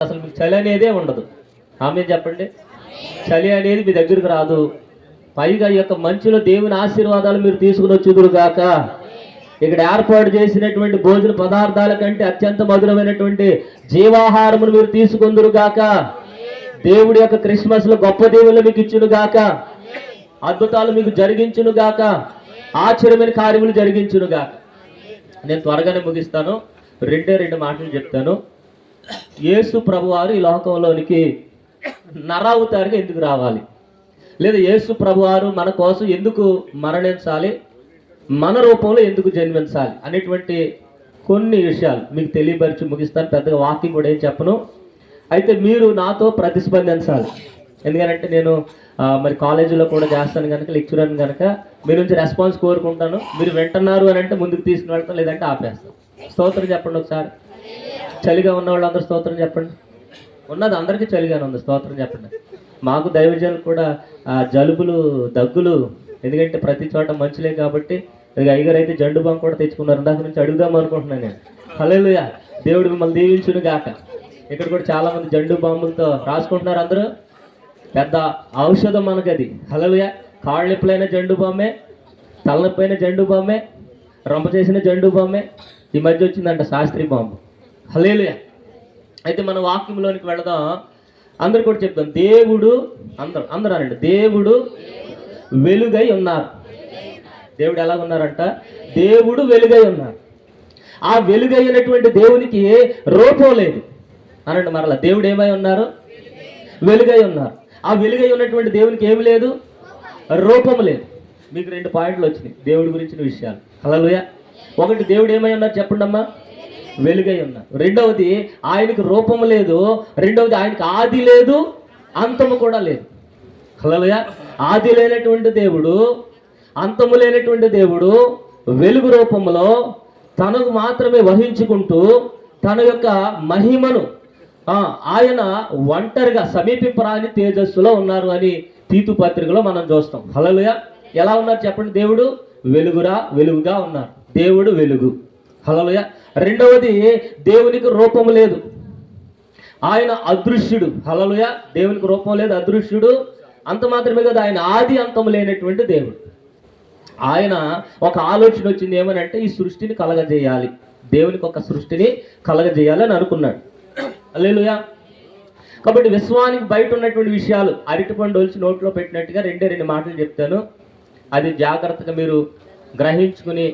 అసలు మీకు చలి అనేదే ఉండదు. ఆమె చెప్పండి. చలి అనేది మీ దగ్గరికి రాదు. పైగా ఈ యొక్క మంచులో దేవుని ఆశీర్వాదాలు మీరు తీసుకుని వచ్చుదురు గాక. ఇక్కడ ఏర్పాటు చేసినటువంటి భోజన పదార్థాల కంటే అత్యంత మధురమైనటువంటి జీవాహారమును మీరు తీసుకుందురు గాక. దేవుడి యొక్క క్రిస్మస్ లో గొప్ప దేవుళ్ళు మీకు ఇచ్చును గాక. అద్భుతాలు మీకు జరిగించును గాక. ఆశ్చర్యమైన కార్యములు జరిగించును గాక. నేను త్వరగానే ముగిస్తాను. రెండు మాటలు చెప్తాను. యేసు ప్రభువారు ఈ లోకంలోనికి నరావతారిగా ఎందుకు రావాలి, లేదా యేసు ప్రభువారు మన కోసం ఎందుకు మరణించాలి, మన రూపంలో ఎందుకు జన్మించాలి అనేటువంటి కొన్ని విషయాలు మీకు తెలియపరిచి ముగిస్తాను. పెద్దగా వాకింగ్ కూడా ఏం చెప్పను. అయితే మీరు నాతో ప్రతిస్పందించాలి. ఎందుకంటే నేను మరి కాలేజీలో కూడా చేస్తాను కనుక, లెక్చరర్ కనుక మీ నుంచి రెస్పాన్స్ కోరుకుంటాను. మీరు వింటున్నారు అని అంటే ముందుకు తీసుకుని వెళ్తాను, లేదంటే ఆపేస్తాను. స్తోత్రం చెప్పండి ఒకసారి. చలిగా ఉన్న వాళ్ళందరూ స్తోత్రం చెప్పండి. ఉన్నది అందరికీ చలిగానే ఉంది, స్తోత్రం చెప్పండి. మాకు దైవజనులు కూడా జలుబులు, దగ్గులు, ఎందుకంటే ప్రతి చోట మంచులే కాబట్టి. అయ్యగారు అయితే జండు బాంబు కూడా తెచ్చుకున్నారు. దాని నుంచి అడుగుదాం అనుకుంటున్నాను నేను. హల్లెలూయా. దేవుడు మిమ్మల్ని దీవించును గాక. ఇక్కడ కూడా చాలా మంది జండు బాంబులతో రాసుకుంటున్నారు. అందరూ పెద్ద ఔషధం మనకి అది. హల్లెలూయా. కాళ్ళ నొప్పులైన జండు బాంబే, తలనొప్పి అయిన జండు బాంబే, రొంప చేసిన జండు బాంబే. ఈ మధ్య వచ్చిందంట శాస్త్రీ బాంబు. హల్లెలూయా. అయితే మన వాక్యంలోనికి వెళదాం. అందరు కూడా చెప్తాం. దేవుడు అందరూ అనండి, దేవుడు వెలుగై ఉన్నారు. దేవుడు ఎలా ఉన్నారంట? దేవుడు వెలుగై ఉన్నారు. ఆ వెలుగైనటువంటి దేవునికి రూపం లేదు అనండి. మరలా దేవుడు ఏమై ఉన్నారు? వెలుగై ఉన్నారు. ఆ వెలుగై ఉన్నటువంటి దేవునికి ఏమి లేదు? రూపం లేదు. మీకు 2 పాయింట్లు వచ్చినాయి దేవుడి గురించిన విషయాలు. హల్లెలూయా. ఒకటి, దేవుడు ఏమై ఉన్నారు చెప్పండి అమ్మా? వెలుగై ఉన్నారు. రెండవది, ఆయనకు రూపము లేదు. రెండవది, ఆయనకు ఆది లేదు, అంతము కూడా లేదు. హల్లెలూయా. ఆది లేనటువంటి దేవుడు, అంతము లేనటువంటి దేవుడు వెలుగు రూపంలో తనకు మాత్రమే వహించుకుంటూ తన యొక్క మహిమను ఆయన ఒంటరిగా సమీపింపరాని తేజస్సులో ఉన్నారు అని తీతు పత్రికలో మనం చూస్తాం. హల్లెలూయా. ఎలా ఉన్నారు చెప్పండి? దేవుడు వెలుగుగా ఉన్నారు. దేవుడు వెలుగు. హల్లెలూయా. రెండవది, దేవునికి రూపము లేదు, ఆయన అదృశ్యుడు. హల్లెలూయా. దేవునికి రూపం లేదు, అదృశ్యుడు. అంత మాత్రమే కదా, ఆయన ఆది అంతము లేనటువంటి దేవుడు. ఆయన ఒక ఆలోచన వచ్చింది. ఏమనంటే ఈ సృష్టిని కలగజేయాలి, దేవునికి ఒక సృష్టిని కలగజేయాలి అని అనుకున్నాడు. హల్లెలూయా. కాబట్టి విశ్వానికి బయట ఉన్నటువంటి విషయాలు అరటిపండు ఒలిచి నోట్లో పెట్టినట్టుగా 2 మాటలు చెప్తాను. అది జాగ్రత్తగా మీరు గ్రహించుకుని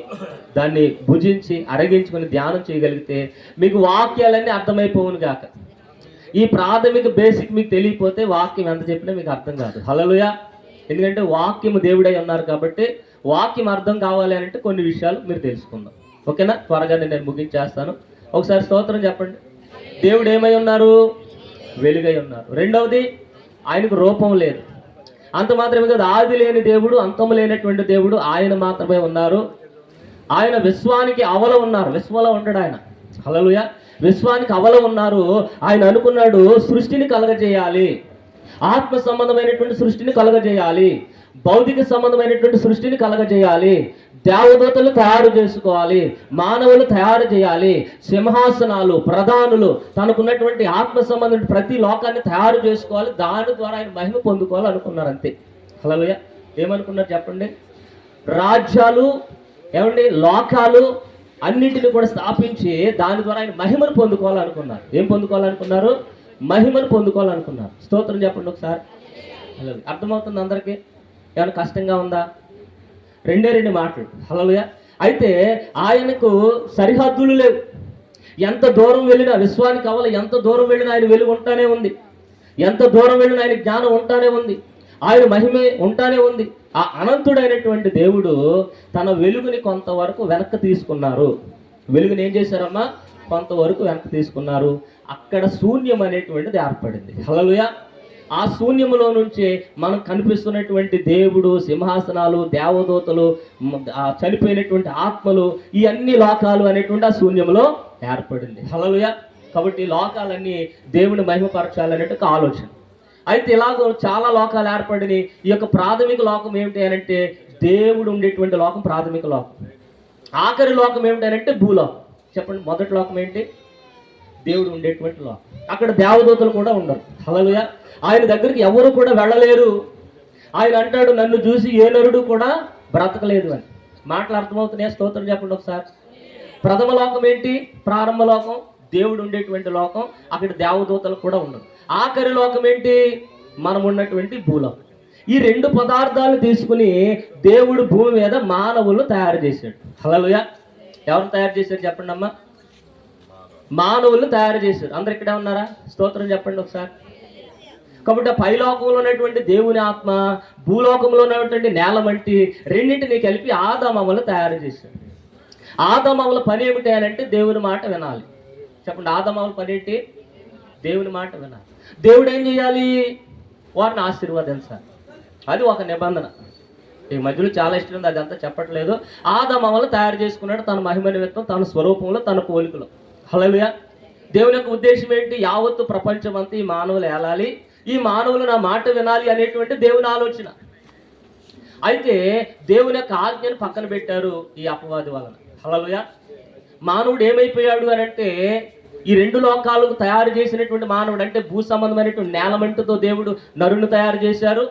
దాన్ని భుజించి అరగించుకుని ధ్యానం చేయగలిగితే మీకు వాక్యాలన్నీ అర్థమైపోవును గాక. ఈ ప్రాథమిక బేసిక్ మీకు తెలియకపోతే వాక్యం ఎంత చెప్పినా మీకు అర్థం కాదు. హల్లెలూయా. ఎందుకంటే వాక్యము దేవుడై ఉన్నారు కాబట్టి వాక్యం అర్థం కావాలి అంటే కొన్ని విషయాలు మీరు తెలుసుకుందాం. ఓకేనా? త్వరగానే నేను ముగించేస్తాను. ఒకసారి స్తోత్రం చెప్పండి. దేవుడు ఏమై ఉన్నారు? వెలుగై ఉన్నారు. రెండవది, ఆయనకు రూపం లేదు. అంత మాత్రమే కదా, ఆది లేని దేవుడు, అంతము లేనటువంటి దేవుడు ఆయన మాత్రమే ఉన్నారు. ఆయన విశ్వానికి అవల ఉన్నారు. విశ్వంలో ఉండడు ఆయన. హల్లెలూయా. విశ్వానికి అవల ఉన్నారు. ఆయన అనుకున్నాడు సృష్టిని కలగజేయాలి, ఆత్మ సంబంధమైనటువంటి సృష్టిని కలగజేయాలి, భౌతిక సంబంధమైనటువంటి సృష్టిని కలగజేయాలి, దేవదూతలు తయారు చేసుకోవాలి, మానవులు తయారు చేయాలి, సింహాసనాలు, ప్రధానులు, తనకున్నటువంటి ఆత్మ సంబంధం ప్రతి లోకాన్ని తయారు చేసుకోవాలి, దాని ద్వారా ఆయన మహిమ పొందుకోవాలి అనుకున్నారు. అంతే. హల్లెలూయా. ఏమనుకున్నారు చెప్పండి? రాజ్యాలు, ఏమండి, లోకాలు అన్నింటిని కూడా స్థాపించి దాని ద్వారా ఆయన మహిమను పొందుకోవాలనుకున్నారు. ఏం పొందుకోవాలనుకున్నారు? మహిమను పొందుకోవాలనుకున్నారు. స్తోత్రం చెప్పండి ఒకసారి. అర్థమవుతుంది అందరికీ? ఏమైనా కష్టంగా ఉందా? 2 మాటలు. హల్లెలూయా. అయితే ఆయనకు సరిహద్దులు లేవు. ఎంత దూరం వెళ్ళినా, విశ్వానికి అవల ఎంత దూరం వెళ్ళినా ఆయన వెలుగు ఉంటానే ఉంది. ఎంత దూరం వెళ్ళినా ఆయన జ్ఞానం ఉంటానే ఉంది. ఆయన మహిమే ఉంటానే ఉంది. ఆ అనంతుడైనటువంటి దేవుడు తన వెలుగుని కొంతవరకు వెనక్కి తీసుకున్నారు. వెలుగుని ఏం చేశారమ్మా? కొంతవరకు వెనక్కి తీసుకున్నారు. అక్కడ శూన్యం అనేటువంటిది ఏర్పడింది. హల్లెలూయా. ఆ శూన్యములో నుంచి మనకు కనిపిస్తున్నటువంటి దేవుడు, సింహాసనాలు, దేవదూతలు, చనిపోయినటువంటి ఆత్మలు, ఈ అన్ని లోకాలు అనేటువంటి ఆ శూన్యములో ఏర్పడింది. హల్లెలూయా. కాబట్టి ఈ లోకాలన్నీ దేవుని మహిమపరచాలనేటువంటి ఒక ఆలోచన. అయితే ఇలాగో చాలా లోకాలు ఏర్పడినాయి. ఈ యొక్క ప్రాథమిక లోకం ఏమిటి అనంటే దేవుడు ఉండేటువంటి లోకం ప్రాథమిక లోకం. ఆఖరి లోకం ఏమిటి అనంటే భూలోకం. చెప్పండి, మొదటి లోకం ఏంటి? దేవుడు ఉండేటువంటి లోకం. అక్కడ దేవదూతలు కూడా ఉండరు. హల్లెలూయా. ఆయన దగ్గరికి ఎవరు కూడా వెళ్ళలేరు. ఆయన అంటాడు, నన్ను చూసి ఏ నరుడు కూడా బ్రతకలేదు అని. మాటలు అర్థమవుతున్నాయా? స్తోత్రం చెప్పండి ఒకసారి. ప్రథమ లోకం ఏంటి? ప్రారంభ లోకం, దేవుడు ఉండేటువంటి లోకం. అక్కడ దేవదూతలు కూడా ఉండరు. ఆఖరి లోకం ఏంటి? మనం ఉన్నటువంటి భూలోకం. ఈ రెండు పదార్థాలు తీసుకుని దేవుడు భూమి మీద మానవులను తయారు చేశాడు. హల్లెలూయా. ఎవరు తయారు చేశారు చెప్పండి అమ్మా? మానవులను తయారు చేశారు. అందరు ఇక్కడే ఉన్నారా? స్తోత్రం చెప్పండి ఒకసారి. కాబట్టి పైలోకంలో ఉన్నటువంటి దేవుని ఆత్మ, భూలోకంలో ఉన్నటువంటి నేల వంటి రెండింటిని కలిపి ఆదామవలను తయారు చేశాడు. ఆదామవల పని ఏమిటి అని అంటే దేవుని మాట వినాలి. చెప్పండి, ఆదామవల పని ఏంటి? దేవుని మాట వినాలి. దేవుడు ఏం చేయాలి? వారిని ఆశీర్వదించాలి. అది ఒక నిబంధన. ఈ మధ్యలో చాలా ఇష్టం ఉంది, అదంతా చెప్పట్లేదు. ఆదామవలను తయారు చేసుకున్నాడు తన మహిమ నిమిత్తం, తన స్వరూపంలో, తన పోలికలో. హల్లెలూయా. దేవుని యొక్క ఉద్దేశం ఏంటి? యావత్తు ప్రపంచం అంతా ఈ మానవులు ఏలాలి, ఈ మానవులు నా మాట వినాలి అనేటువంటి దేవుని ఆలోచన. అయితే దేవుని యొక్క ఆజ్ఞను పక్కన పెట్టారు ఈ అపవాది వలన. హల్లెలూయా. మానవుడు ఏమైపోయాడు అని అంటే, ఈ రెండు లోకాలకు తయారు చేసినటువంటి మానవుడు అంటే భూ సంబంధమైనటువంటి నేలమంటుతో దేవుడు నరుని తయారు చేశారు.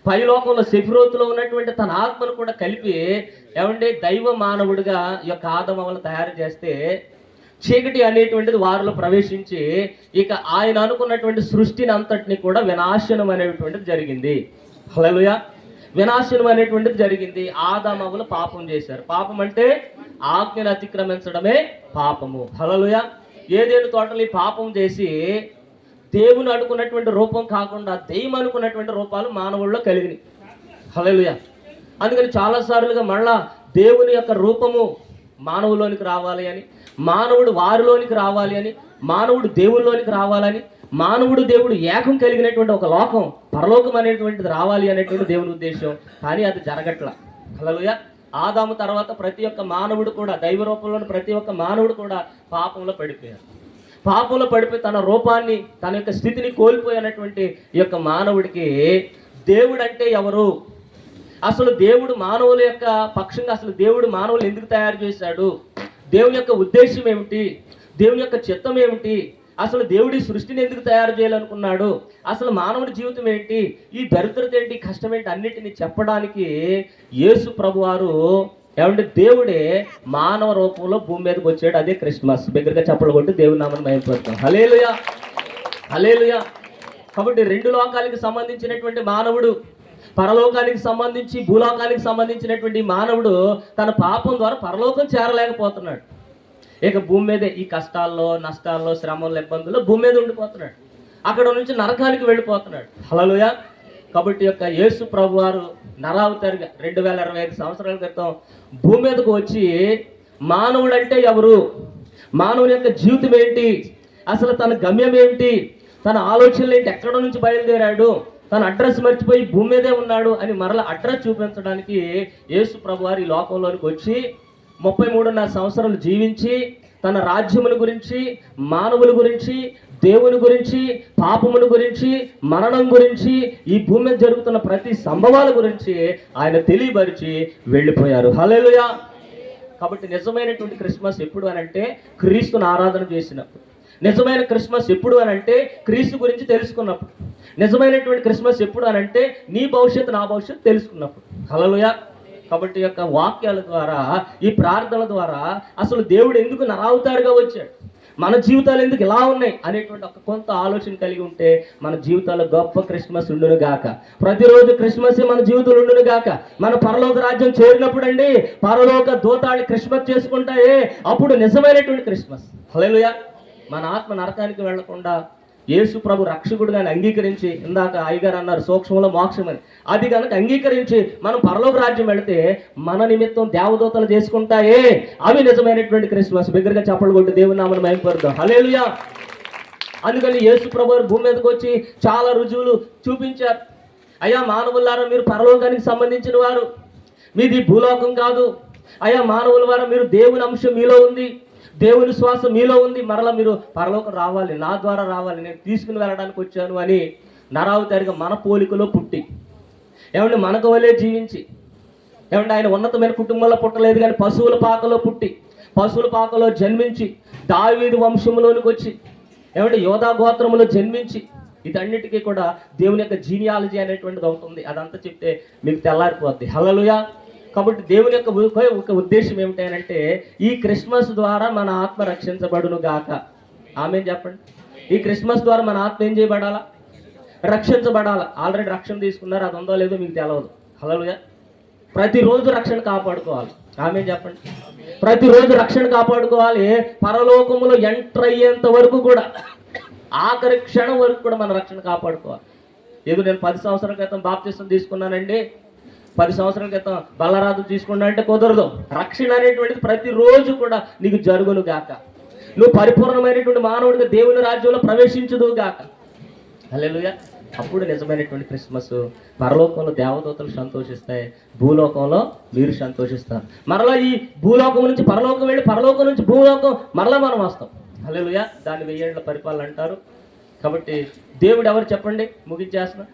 పైలోకంలో సెఫిరోతులో ఉన్నటువంటి తన ఆత్మను కూడా కలిపి ఏమంటే దైవ మానవుడిగా ఈ యొక్క ఆదామవలను తయారు చేస్తే, చీకటి అనేటువంటిది వారిలో ప్రవేశించి ఇక ఆయన అనుకున్నటువంటి సృష్టిని అంతటిని కూడా వినాశనం అనేటువంటిది జరిగింది. హల్లెలూయా. వినాశనం అనేటువంటిది జరిగింది. ఆదామవలు పాపం చేశారు. పాపం అంటే ఆజ్ఞను అతిక్రమించడమే పాపము. హల్లెలూయా. ఏదేను తోటలు ఈ పాపం చేసి దేవుని అనుకున్నటువంటి రూపం కాకుండా దెయ్యం అనుకున్నటువంటి రూపాలు మానవుల్లో కలిగినాయి. హల్లెలూయా. అందుకని చాలాసార్లుగా మళ్ళా దేవుని యొక్క రూపము మానవులోనికి రావాలి అని, మానవుడు వారిలోనికి రావాలి అని, మానవుడు దేవునిలోనికి రావాలని, మానవుడు దేవుడు ఏకం కలిగినటువంటి ఒక లోకం, పరలోకం అనేటువంటిది రావాలి అనేటువంటి దేవుని ఉద్దేశం. కానీ అది జరగట్ల. హల్లెలూయా. ఆదాము తర్వాత ప్రతి ఒక్క మానవుడు కూడా, దైవ రూపంలోని ప్రతి ఒక్క మానవుడు కూడా పాపంలో పడిపోయారు. పాపంలో పడిపోయి తన రూపాన్ని, తన యొక్క స్థితిని కోల్పోయినటువంటి ఈ యొక్క మానవుడికి దేవుడు అంటే ఎవరు? అసలు దేవుడు మానవుల యొక్క పక్షంగా అసలు దేవుడు మానవులు ఎందుకు తయారు చేశాడు? దేవుని యొక్క ఉద్దేశం ఏమిటి? దేవుని యొక్క చిత్తం ఏమిటి? అసలు దేవుడి సృష్టిని ఎందుకు తయారు చేయాలనుకున్నాడు? అసలు మానవుడి జీవితం ఏంటి? ఈ దరిద్రత ఏంటి, కష్టం ఏంటి, అన్నిటిని చెప్పడానికి యేసు ప్రభువారు ఏమంటే దేవుడే మానవ రూపంలో భూమి మీదకి వచ్చాడు. అదే క్రిస్మస్. దగ్గరగా చప్పలు కొట్టి దేవుని నామమును మహిమపరుస్తాం. హల్లెలూయా. హల్లెలూయా. కాబట్టి రెండు లోకాలకు సంబంధించినటువంటి మానవుడు, పరలోకానికి సంబంధించి భూలోకానికి సంబంధించినటువంటి మానవుడు తన పాపం ద్వారా పరలోకం చేరలేకపోతున్నాడు. ఇక భూమి మీదే ఈ కష్టాల్లో, నష్టాల్లో, శ్రమల్లో, ఇబ్బందుల్లో భూమి మీద ఉండిపోతున్నాడు. అక్కడ నుంచి నరకానికి వెళ్ళిపోతున్నాడు. హల్లెలూయా. కాబట్టి యొక్క యేసు ప్రభు వారు నరావతారిగా 2025 సంవత్సరాల క్రితం భూమి మీదకు వచ్చి మానవుడు అంటే ఎవరు, మానవుని యొక్క జీవితం ఏంటి, అసలు తన గమ్యం ఏంటి, తన ఆలోచనలు ఏంటి, ఎక్కడ నుంచి బయలుదేరాడు, తన అడ్రస్ మర్చిపోయి భూమి మీదే ఉన్నాడు అని మరలా అడ్రస్ చూపించడానికి యేసు ప్రభు వారు ఈ లోకంలోనికి వచ్చి 33.5 సంవత్సరాలు జీవించి తన రాజ్యముల గురించి, మానవుల గురించి, దేవుని గురించి, పాపముల గురించి, మరణం గురించి, ఈ భూమి మీద జరుగుతున్న ప్రతి సంభవాల గురించి ఆయన తెలియపరిచి వెళ్ళిపోయారు. హల్లెలూయా. కాబట్టి నిజమైనటువంటి క్రిస్మస్ ఎప్పుడు అని అంటే క్రీస్తుని ఆరాధన చేసినప్పుడు. నిజమైన క్రిస్మస్ ఎప్పుడు అని అంటే క్రీస్తు గురించి తెలుసుకున్నప్పుడు. నిజమైనటువంటి క్రిస్మస్ ఎప్పుడు అని అంటే నీ భవిష్యత్తు నా భవిష్యత్తు తెలుసుకున్నప్పుడు. హల్లెలూయా. కాబట్టి యొక్క వాక్యాల ద్వారా, ఈ ప్రార్థనల ద్వారా అసలు దేవుడు ఎందుకు నరావతారుగా వచ్చాడు, మన జీవితాలు ఎందుకు ఇలా ఉన్నాయి అనేటువంటి ఒక కొంత ఆలోచన కలిగి ఉంటే మన జీవితాల్లో గొప్ప క్రిస్మస్ ఉండును గాక. ప్రతిరోజు క్రిస్మస్ మన జీవితంలో ఉండును గాక. మన పరలోక రాజ్యం చేరినప్పుడు అండి పరలోక దూతాలు క్రిస్మస్ చేసుకుంటాయే, అప్పుడు నిజమైనటువంటి క్రిస్మస్. హల్లెలూయా. మన ఆత్మ నరకానికి వెళ్లకుండా యేసు ప్రభు రక్షకుడుగా అంగీకరించి, ఇందాక అయ్యగారు అన్నారు సూక్ష్మంలో మోక్షం అని, అది కనుక అంగీకరించి మనం పరలోక రాజ్యం వెళితే మన నిమిత్తం దేవదూతలు చేసుకుంటాయే, అవి నిజమైనటువంటి క్రిస్మస్. బిగ్గరగా చప్పట్లు కొట్టి దేవుని నామమును మహిమపరుద్దాం. హల్లెలూయా. అందుకని యేసు ప్రభు భూమి మీదకి వచ్చి చాలా రుజువులు చూపించారు. అయ్యా మానవులారా, మీరు పరలోకానికి సంబంధించిన వారు, మీది భూలోకం కాదు. అయ్యా మానవుల వారా, మీరు దేవుని అంశం మీలో ఉంది, దేవుని శ్వాస మీలో ఉంది, మరలా మీరు పరలోకం రావాలి, నా ద్వారా రావాలి, నేను తీసుకుని వెళ్ళడానికి వచ్చాను అని నరావతారిగా మన పోలికలో పుట్టి, ఏమంటే మనకు వలే జీవించి, ఏమంటే ఆయన ఉన్నతమైన కుటుంబంలో పుట్టలేదు కానీ పశువుల పాకలో పుట్టి, పశువుల పాకలో జన్మించి, దావీదు వంశంలోనికి వచ్చి, ఏమంటే యోధా గోత్రములో జన్మించి ఇదన్నిటికీ కూడా దేవుని యొక్క జీనియాలజీ అనేటువంటిది అవుతుంది. అదంతా చెప్తే మీకు తెల్లారిపోద్ది. హల్లెలూయా. కాబట్టి దేవుని యొక్క ఒక ఉద్దేశం ఏమిటంటే ఈ క్రిస్మస్ ద్వారా మన ఆత్మ రక్షించబడును గాక. ఆమేన్ చెప్పండి. ఈ క్రిస్మస్ ద్వారా మన ఆత్మ ఏం చేయబడాలా? రక్షించబడాలా. ఆల్రెడీ రక్షణ తీసుకున్నారు, అది ఉందో లేదో మీకు తెలియదు. హల్లెలూయా. ప్రతిరోజు రక్షణ కాపాడుకోవాలి. ఆమేన్ చెప్పండి. ప్రతిరోజు రక్షణ కాపాడుకోవాలి. పరలోకములో ఎంటర్ అయ్యేంత వరకు కూడా, ఆఖరి క్షణం వరకు కూడా మన రక్షణ కాపాడుకోవాలి. ఏదో నేను 10 సంవత్సరాల క్రితం బాప్తిసం తీసుకున్నానండి, 10 సంవత్సరాల క్రితం బల్లరాజు తీసుకున్నా అంటే కుదరదు. రక్షణ అనేటువంటిది ప్రతిరోజు కూడా నీకు జరుగును గాక. నువ్వు పరిపూర్ణమైనటువంటి మానవుడిగా దేవుని రాజ్యంలో ప్రవేశించుదు గాక. హల్లెలూయా. అప్పుడు నిజమైనటువంటి క్రిస్మస్. పరలోకంలో దేవదూతలు సంతోషిస్తాయి, భూలోకంలో మీరు సంతోషిస్తారు. మరలా ఈ భూలోకం నుంచి పరలోకం వెళ్ళి, పరలోకం నుంచి భూలోకం మరలా మనం వస్తాం. హల్లెలూయా. దాన్ని 1000 ఏళ్ల పరిపాలన అంటారు. కాబట్టి దేవుడు ఎవరు చెప్పండి, ముగించేస్తున్నా?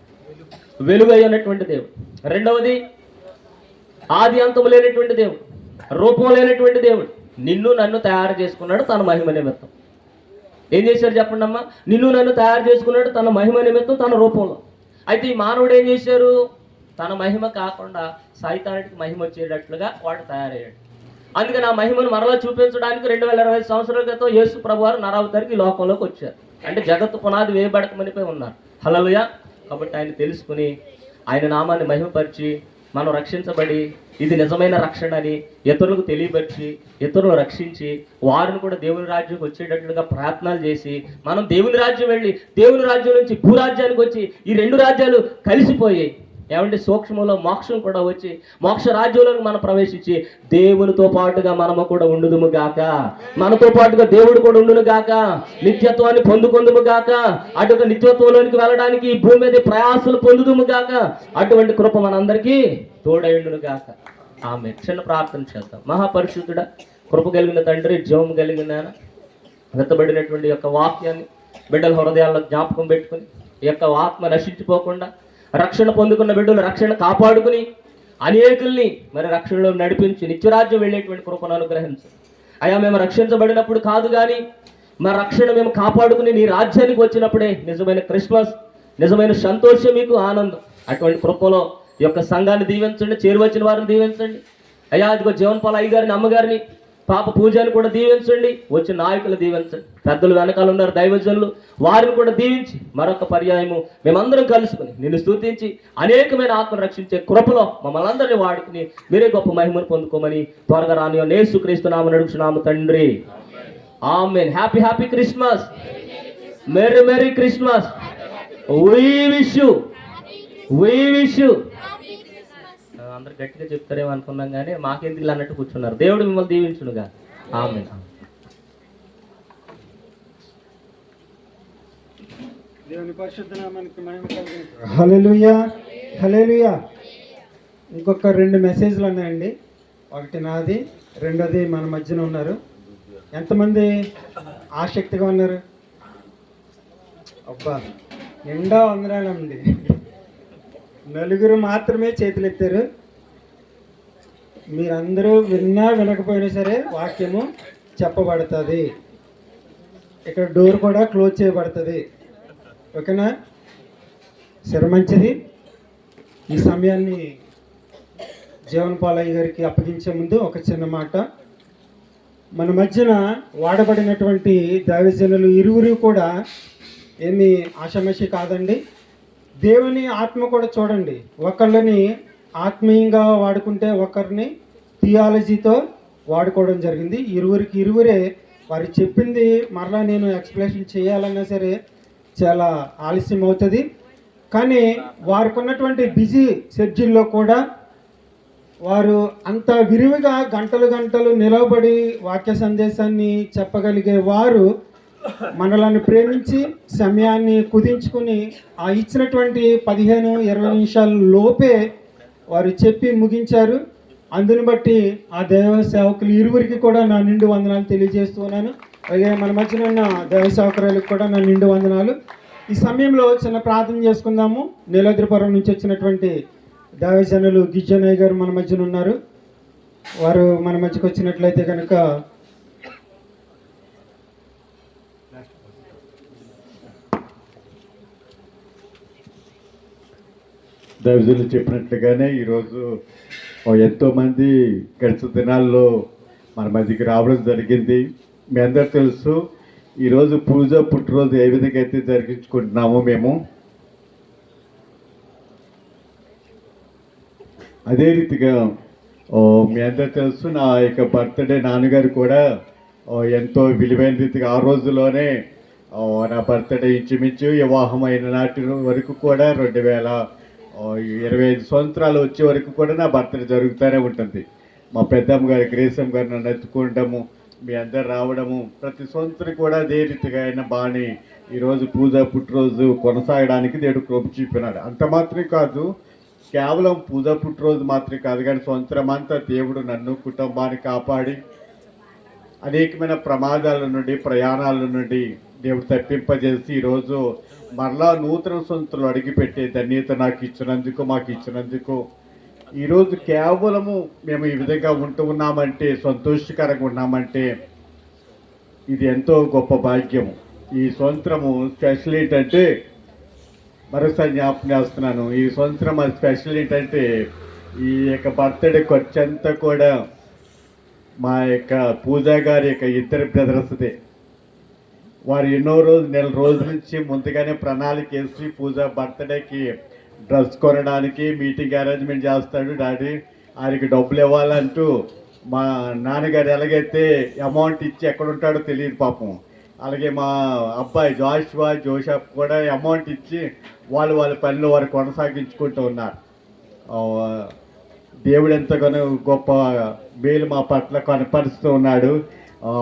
వెలుగు అయినటువంటి దేవుడు. రెండవది ఆది అంతము లేనటువంటి దేవుడు, రూపం లేనటువంటి దేవుడు. నిన్ను నన్ను తయారు చేసుకున్నాడు తన మహిమ నిమిత్తం. ఏం చేశారు చెప్పండి అమ్మా? నిన్ను నన్ను తయారు చేసుకున్నాడు తన మహిమ నిమిత్తం, తన రూపంలో. అయితే ఈ మానవుడు ఏం చేశారు? తన మహిమ కాకుండా సైతానికి మహిమ వచ్చేటట్లుగా వాడు తయారయ్యాడు. అందుకని ఆ మహిమను మరలా చూపించడానికి 2025 సంవత్సరాల క్రితం యేసు ప్రభువారు నరావతారికి ఈ లోకంలోకి వచ్చారు. అంటే జగత్తు పునాది వేయబడకమనిపోయి ఉన్నారు. హల్లెలూయా. కాబట్టి ఆయన తెలుసుకుని ఆయన నామాన్ని మహిమపరిచి మనం రక్షించబడి ఇది నిజమైన రక్షణ అని ఇతరులకు తెలియపరిచి, ఇతరులను రక్షించి వారిని కూడా దేవుని రాజ్యంకి వచ్చేటట్లుగా ప్రయత్నాలు చేసి, మనం దేవుని రాజ్యం వెళ్ళి దేవుని రాజ్యం నుంచి భూరాజ్యానికి వచ్చి ఈ 2 రాజ్యాలు కలిసిపోయి, ఏమంటే సూక్ష్మంలో మోక్షం కూడా వచ్చి మోక్ష రాజ్యంలోకి మనం ప్రవేశించి దేవునితో పాటుగా మనము కూడా ఉండుదుము గాక. మనతో పాటుగా దేవుడు కూడా ఉండును గాక. నిత్యత్వాన్ని పొందుకొందుము గాక. అటు నిత్యత్వంలోనికి వెళ్ళడానికి ఈ భూమి మీద ప్రయాసాలు పొందుదుము గాక. అటువంటి కృప మనందరికీ తోడైండును గాక. ఆమె చిన్న ప్రార్థన చేద్దాం. మహాపరిశుద్ధుడా, కృప కలిగిన తండ్రి, జీవము కలిగిన వెత్తబడినటువంటి యొక్క వాక్యాన్ని బిడ్డల హృదయాల్లో జ్ఞాపకం పెట్టుకుని ఈ యొక్క ఆత్మ నశించిపోకుండా రక్షణ పొందుకున్న బిడ్డలు రక్షణ కాపాడుకుని అనేకుల్ని మరి రక్షణలో నడిపించి నిత్యరాజ్యం వెళ్ళేటువంటి కృపను అనుగ్రహించు అయ్యా. మేము రక్షించబడినప్పుడు కాదు కానీ మా రక్షణ మేము కాపాడుకుని నీ రాజ్యానికి వచ్చినప్పుడే నిజమైన క్రిస్మస్, నిజమైన సంతోషం, మీకు ఆనందం. అటువంటి కృపలో ఈ యొక్క సంఘాన్ని దీవించండి, చేరువచ్చిన వారిని దీవించండి అయ్యా. ఇదిగో జీవన్పాల అయ్యగారిని, అమ్మగారిని, పాప పూజని కూడా దీవించండి. వచ్చిన నాయకులు దీవించండి, పెద్దలు వెనకాల ఉన్నారు దైవజనులు, వారిని కూడా దీవించి మరొక పర్యాయము మేమందరం కలుసుకుని నిన్ను స్తుతించి అనేకమైన ఆత్మను రక్షించే కృపలో మమ్మల్ని అందరినీ వాడుకుని మీరే గొప్ప మహిమను పొందుకోమని త్వరగా రాని యేసుక్రీస్తు నామమున నడుచున్నాము తండ్రి. ఆమేన్. Happy happy Christmas. Merry merry Christmas. We wish you. అందరు గట్టిగా చెప్తారేమో అనుకున్నాం కానీ మాకెందుకు అన్నట్టు కూర్చున్నారు. దేవుడు మిమ్మల్ని దీవించునుగా. ఆమేన్. దేవుని పరిశుద్ధ నామానికి మహిమ కలుగును. హల్లెలూయా, హల్లెలూయా. ఇంకొక 2 మెసేజ్లు ఉన్నాయండి. ఒకటి నాది, రెండోది మన మధ్యన ఉన్నారు. ఎంతమంది ఆసక్తిగా ఉన్నారు? అబ్బా, నిండా వందనాలండి. 4 మాత్రమే చేతులు ఎత్తారు. మీరందరూ విన్నా వినకపోయినా సరే వాక్యము చెప్పబడుతుంది. ఇక్కడ డోర్ కూడా క్లోజ్ చేయబడుతుంది. ఓకేనా? సరే, మంచిది. ఈ సమయాన్ని జీవన్పాలయ్య గారికి అప్పగించే ముందు ఒక చిన్న మాట. మన మధ్యన వాడబడినటువంటి దైవజనులు ఇరువురు కూడా ఏమీ ఆషామాషి కాదండి. దేవుని ఆత్మ కూడా చూడండి. ఒకళ్ళని ఆత్మీయంగా వాడుకుంటే ఒకరిని థియాలజీతో వాడుకోవడం జరిగింది. ఇరువురే వారు చెప్పింది మరలా నేను ఎక్స్ప్లెనేషన్ చేయాలన్నా సరే చాలా ఆలస్యం అవుతుంది. కానీ వారికి ఉన్నటువంటి బిజీ షెడ్యూల్లో కూడా వారు అంత విరివిగా గంటలు నిలబడి వాక్య సందేశాన్ని చెప్పగలిగే వారు మనలను ప్రేమించి సమయాన్ని కుదించుకుని ఆ ఇచ్చినటువంటి 15-20 నిమిషాల లోపే వారు చెప్పి ముగించారు. అందుని బట్టి ఆ దైవ సేవకులు ఇరువురికి కూడా నా నిండు వందనాలు తెలియజేస్తున్నాను. అలాగే మన మధ్యన ఉన్న దైవ సేవకురాలకు కూడా నా నిండు వందనాలు. ఈ సమయంలో చిన్న ప్రార్థన చేసుకుందాము. నీలాద్రిపురం నుంచి వచ్చినటువంటి దైవజనులు గిజ్జనయ్య గారు మన మధ్యన ఉన్నారు. వారు మన మధ్యకు వచ్చినట్లయితే కనుక దైవజనులు చెప్పినట్లుగానే ఈరోజు ఎంతోమంది గడిచిన దినాల్లో మన మధ్యకి రావడం జరిగింది. మీ అందరూ తెలుసు ఈరోజు పూజ పుట్టినరోజు ఏ విధంగా అయితే జరిగించుకుంటున్నామో మేము అదే రీతిగా మీ అందరూ తెలుసు నా యొక్క బర్త్డే నాన్నగారు కూడా ఎంతో విలువైన రీతిగా ఆ రోజుల్లోనే నా బర్త్డే ఇంచుమించు వివాహం అయిన నాటి వరకు కూడా 2025 సంవత్సరాలు వచ్చే వరకు కూడా నా బర్త్డే జరుగుతూనే ఉంటుంది. మా పెద్దమ్మ గారు గ్రేసమ్మ గారు నన్ను ఎత్తుకుంటాము, మీ అందరు రావడము ప్రతి సంవత్సరం కూడా అదే రీతిగా అయిన బాణి ఈరోజు పూజ పుట్టినరోజు కొనసాగడానికి దేవుడు కృప చూపినాడు. అంత మాత్రమే కాదు, కేవలం పూజ పుట్టినరోజు మాత్రమే కాదు కానీ సంవత్సరం అంతా దేవుడు నన్ను కుటుంబాన్ని కాపాడి అనేకమైన ప్రమాదాల నుండి ప్రయాణాల నుండి దేవుడు తప్పింపజేసి ఈరోజు మరలా నూతన సంవత్సరాలు అడిగిపెట్టే ధన్యత నాకు ఇచ్చినందుకు మాకు ఇచ్చినందుకు ఈరోజు కేవలము మేము ఈ విధంగా ఉంటూ ఉన్నామంటే సంతోషకరంగా ఉన్నామంటే ఇది ఎంతో గొప్ప భాగ్యము. ఈ సంవత్సరము స్పెషల్ ఏంటంటే మరోసారి జ్ఞాపకం చేస్తున్నాను, ఈ సంవత్సరం అది స్పెషల్ ఏంటంటే ఈ యొక్క బర్త్డే ఖర్చు అంతా కూడా మా యొక్క పూజా గారి యొక్క ఇద్దరు బ్రదర్స్దే. వారు నెల రోజుల నుంచి ముందుగానే ప్రణాళిక వేసి పూజ బర్త్డేకి డ్రెస్ కొనడానికి మీటింగ్ అరేంజ్మెంట్ చేస్తాడు డాడీ, ఆయనకి డబ్బులు ఇవ్వాలంటూ మా నాన్నగారు ఎలాగైతే అమౌంట్ ఇచ్చి ఎక్కడ ఉంటాడో తెలియదు పాపం, అలాగే మా అబ్బాయి జోషప్ కూడా అమౌంట్ ఇచ్చి వాళ్ళ పనిలో వారు కొనసాగించుకుంటూ ఉన్నారు. దేవుడు ఎంతగానో గొప్ప మేలు మా పట్ల కనపరుస్తూ ఉన్నాడు.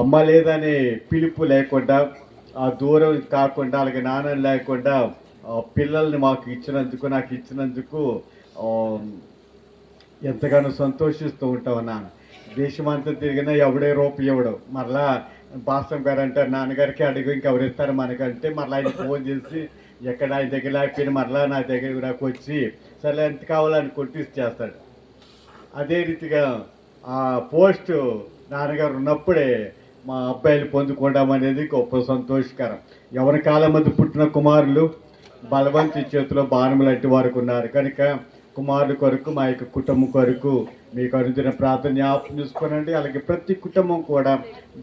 అమ్మ లేదని పిలుపు లేకుండా, ఆ దూరం కాకుండా, అలాగే నాన్న లేకుండా పిల్లల్ని మాకు ఇచ్చినందుకు నాకు ఇచ్చినందుకు ఎంతగానో సంతోషిస్తూ ఉంటా ఉన్నాను. దేశమంతా తిరిగినా ఎవడే రూపాయి ఇవ్వడు. మరలా బాసం గారు అంటారు నాన్నగారికి అడిగి ఇంకెవరు ఇస్తారు మనకంటే మరలా ఆయన ఫోన్ చేసి ఎక్కడ ఆయన దగ్గర లేకపోయినా మరలా నా దగ్గర నాకు వచ్చి సరే ఎంత కావాలని కొట్టిసి చేస్తాడు. అదే రీతిగా ఆ పోస్టు నాన్నగారు ఉన్నప్పుడే మా అబ్బాయిలు పొందుకోవడం అనేది గొప్ప సంతోషకరం. ఎవరి కాలం మంది పుట్టిన కుమారులు బలవంతి చేతిలో బాణములు లాంటి వారికి ఉన్నారు కనుక కుమారుల కొరకు మా యొక్క కుటుంబం కొరకు మీకు అనుదిన ప్రార్థన జ్ఞాపకం చూసుకోనండి. అలాగే ప్రతి కుటుంబం కూడా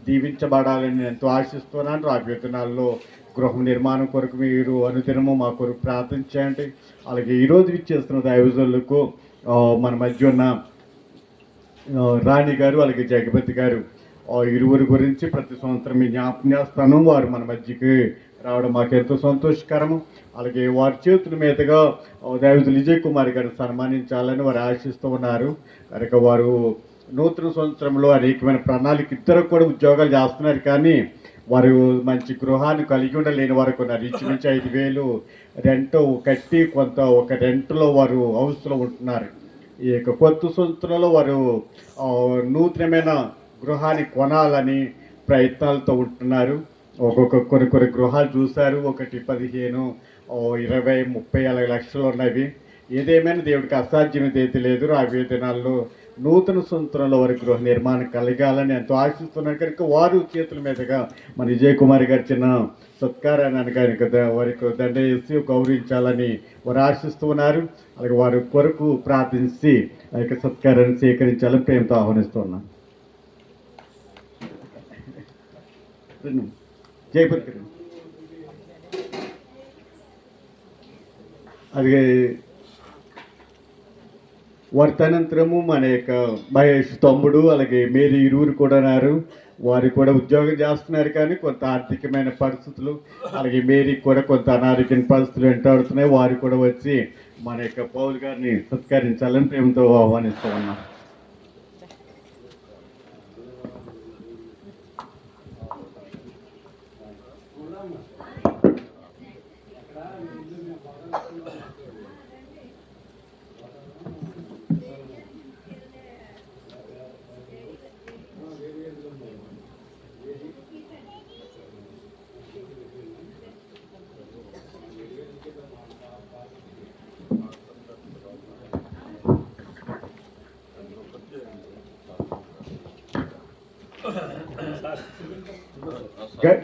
దీవించబడాలని ఎంతో ఆశిస్తున్నాను. రాబోయే దినాల్లో గృహ నిర్మాణం కొరకు మీరు అనుదినము మా కొరకు ప్రార్థన చేయండి. అలాగే ఈరోజు ఇచ్చేస్తున్న దైవజనులకు మన మధ్య ఉన్న రాణి గారు అలాగే జగపతి గారు ఇరువురి గురించి ప్రతి సంవత్సరం జ్ఞాపకం చేస్తాను. వారు మన మధ్యకి రావడం మాకు ఎంతో సంతోషకరము. అలాగే వారి చేతుల మీదుగా దైవజనులు విజయ్ కుమార్ గారిని సన్మానించాలని వారు ఆశిస్తూ ఉన్నారు కనుక వారు నూతన సంవత్సరంలో అనేకమైన ప్రణాళిక ఇద్దరు కూడా ఉద్యోగాలు చేస్తున్నారు కానీ వారు మంచి గృహాన్ని కలిగి ఉండలేని వారు ఉన్నారు. ఇంచుమించు 5,000 రెంట్ కట్టి కొంత ఒక రెంట్లో వారు హౌస్లో ఉంటున్నారు. ఈ యొక్క కొత్త సంవత్సరంలో వారు నూతనమైన గృహాన్ని కొనాలని ప్రయత్నాలతో ఉంటున్నారు. కొన్ని గృహాలు చూశారు, ఒకటి 15, 20, 30 లక్షలు ఉన్నవి. ఏదేమైనా దేవుడికి అసాధ్యమైనది ఏది లేదు. రాబోయే దినాల్లో నూతన సంవత్సరంలో వారి గృహ నిర్మాణం కలగాలని ఎంతో ఆశిస్తున్నారు కనుక వారు చేతుల మీదుగా మన విజయ్ కుమార్ గారి చిన్న సత్కారాన్ని అనగా వారికి దండ వేసి గౌరవించాలని వారు ఆశిస్తూ ఉన్నారు. అలాగే వారి కొరకు ప్రార్థించి ఆ యొక్క సత్కారాన్ని స్వీకరించాలని ప్రేమతో ఆహ్వానిస్తున్నాను. జయపతి అలాగే వారి తనంతరము మన యొక్క మహేష్ తమ్ముడు అలాగే మేరీ ఇరువురు కూడా ఉన్నారు. వారు కూడా ఉద్యోగం చేస్తున్నారు కానీ కొంత ఆర్థికమైన పరిస్థితులు అలాగే మేరీ కూడా కొంత అనారోగ్య పరిస్థితులు వెంటాడుతున్నాయి. వారు కూడా వచ్చి మన యొక్క పౌలు గారిని సత్కరించాలని ప్రేమతో ఆహ్వానిస్తూ ఉన్నాం.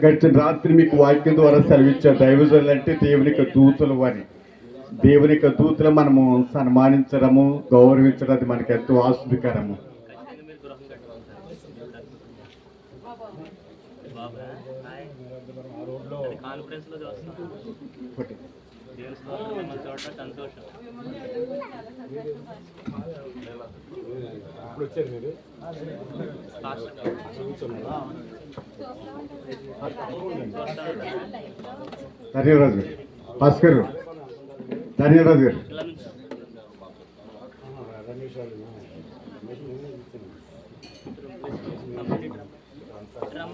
గడిచిన రాత్రి మీకు వాక్యం ద్వారా సెలవిచ్చారు. దైవజనులు అంటే దేవునికి దూతలు అని. దేవుని యొక్క దూతలు మనము సన్మానించడము గౌరవించడం అది మనకి ఎంతో ఆస్తికరము. కాన్ఫరెన్స్ లో చూస్తున్నాం, చూడటం సంతోషం. ధన్యరాజు గారు, భాస్కర్ ధన్యరాజు గారు. రమ్మ